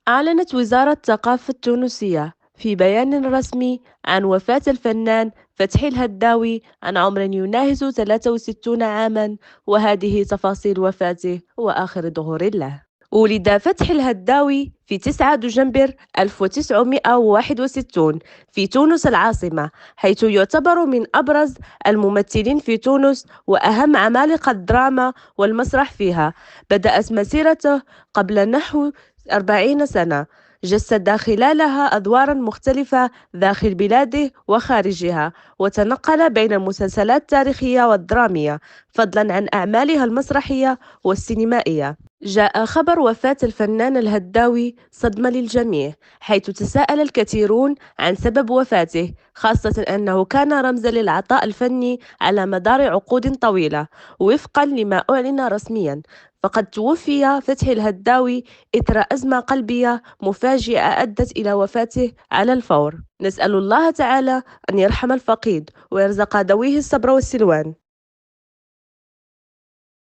أعلنت وزارة الثقافة التونسية في بيان رسمي عن وفاة الفنان فتحي الهداوي عن عمر يناهز 63 عامًا، وهذه تفاصيل وفاته وآخر ظهور له. ولد فتحي الهداوي في 9 دجنبر 1961 في تونس العاصمة، حيث يعتبر من أبرز الممثلين في تونس وأهم عمالقة الدراما والمسرح فيها. بدأت مسيرته قبل نحو 40 سنة، جسد خلالها أدوارا مختلفة داخل بلاده وخارجها، وتنقل بين المسلسلات التاريخية والدرامية، فضلا عن أعمالها المسرحية والسينمائية. جاء خبر وفاة الفنان الهداوي صدمة للجميع، حيث تساءل الكثيرون عن سبب وفاته، خاصة أنه كان رمزا للعطاء الفني على مدار عقود طويلة. وفقا لما أعلن رسميا، فقد توفي فتحي الهداوي إثر أزمة قلبية مفاجئة أدت إلى وفاته على الفور. نسأل الله تعالى أن يرحم الفقيد ويرزق ذويه الصبر والسلوان.